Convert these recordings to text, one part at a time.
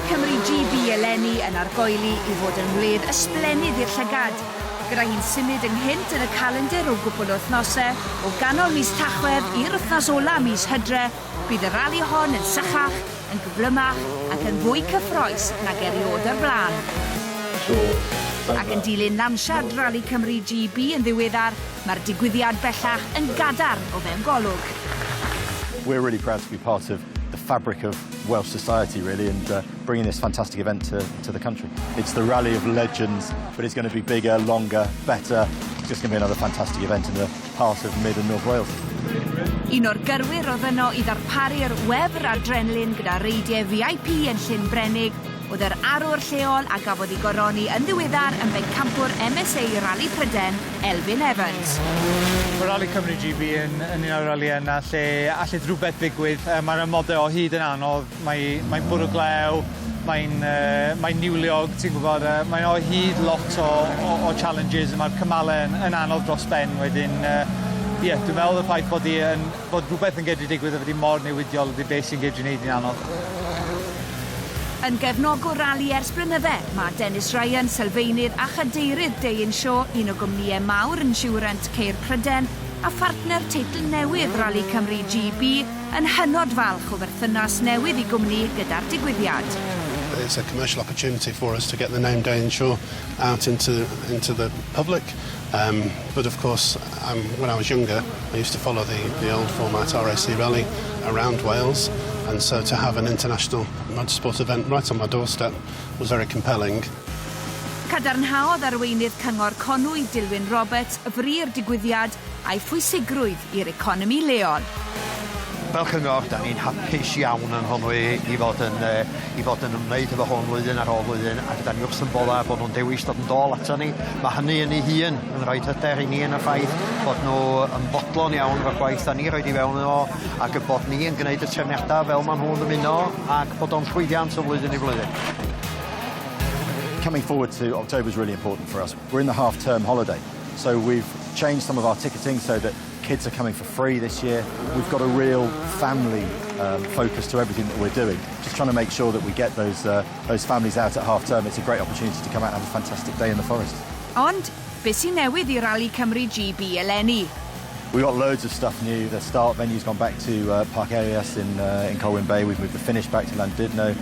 Cymru GB eleni yn argoeli I fod yn wledd ysblennydd i'r llygad, gyda hi'n symud ynghynt yn y calendr o gwbl o wythnosau, o ganol mis Tachwedd i'r wythnos ola mis Hydre, bydd y rali hon yn sychach, yn gyflymach ac yn fwy cyffroes nag eriod o'r blaen. Ac yn dilyn lansiad Rali Cymru GB yn ddiweddar, mae'r digwyddiad bellach yn gadar o fewn golwg. We're really proud to be part of the fabric of Welsh society, really, and bringing this fantastic event to the country. It's the Rally of Legends, but it's going to be bigger, longer, better. It's just going to be another fantastic event in the heart of Mid and North Wales. Un o'r gyrwyr oedd yno I ddarparu'r wefr adrenalin gyda reidiau VIP yn Llyn Brenig, oedd yr arwr lleol a gafodd I goroni yn ddiweddar yn bencampwr MSA Rali Pryden, Elfyn Evans. Mae Rali Cymru GB yn un o'r rali yna lle allai rhywbeth ddigwydd. Mae'r ymodau o hyd yn anodd. Mae'n bwrw glew, mae'n niwliog, ti'n gwybod. Mae'n o hyd lot o challenges. Mae'r cymalau yn anodd dros ben wedyn. Dwi'n meddwl y ffaith bod rhywbeth yn gydru digwydd wedi mor newidiol ydy beth sy'n gydru wneud i'n anodd. Yn gefnog o rali ers blynydde, mae Dennis Ryan, sylfaenydd a chadeirydd Day-in Show, un o gwmnïau mawr yn siwrant ceir Pryden, a phartner teitl newydd Rali Cymru GB yn hynod falch o berthynas newydd I gwmni gyda'r digwyddiad. It's a commercial opportunity for us to get the name Day-in Show out into the public. But of course, when I was younger, I used to follow the old format RAC Rally around Wales. And so to have an international motorsport event right on my doorstep was very compelling. Cadarnhaodd arweinydd cyngor Conwy Dilwyn Roberts y fri'r digwyddiad a'i phwysigrwydd i'r economi leol. Fel cyngor, da ni'n hapus iawn yn Conwy I fod yn ymwneud efo hwn flwyddyn ar ôl flwyddyn, ac da ni wrth yn bola bod nhw'n dewis dod yn dol ato ni. Mae hynny yn ei hun yn rhoi hyder I ni yn y ffaith bod nhw yn bodlon iawn o'r gwaith da ni roed I fewn o, ac bod ni yn gwneud y trefniadau fel maen nhw'n dymuno, ac bod o'n llwyddiant o flwyddyn I flwyddyn. Coming forward to October is really important for us. We're in the half-term holiday, so we've changed some of our ticketing so that kids are coming for free this year. We've got a real family focus to everything that we're doing. Just trying to make sure that we get those families out at half-term. It's a great opportunity to come out and have a fantastic day in the forest. Ond, beth sy'n newydd I Rali Cymru GB eleni? We've got loads of stuff new. The start venue's gone back to Parc Arias in Colwyn Bay. We've moved the finish back to Llandudno.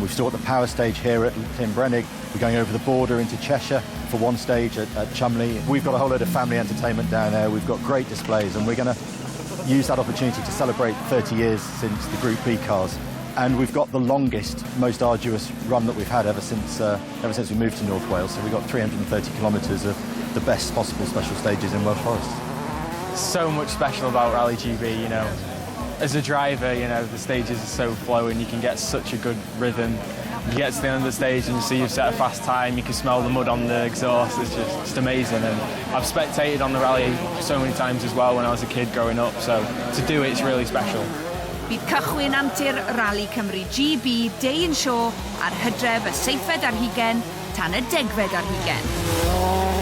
We've still got the power stage here at Llyn Brenig. We're going over the border into Cheshire for one stage at Cymru. We've got a whole load of family entertainment down there. We've got great displays, and we're going to use that opportunity to celebrate 30 years since the Group B cars. And we've got the longest, most arduous run that we've had ever since we moved to North Wales. So we've got 330 kilometres of the best possible special stages in Welsh forests. So much special about Rally GB, you know. As a driver, you know, the stages are so flowing, you can get such a good rhythm. You get to the end of the stage and you see you've set a fast time, you can smell the mud on the exhaust, it's just amazing. And I've spectated on the rally so many times as well when I was a kid growing up, so to do it's really special. Bydd cychwyn antur Rali Cymru GB Day-in Show ar Hydref y 7 ar 20 tan y 10 ar 20.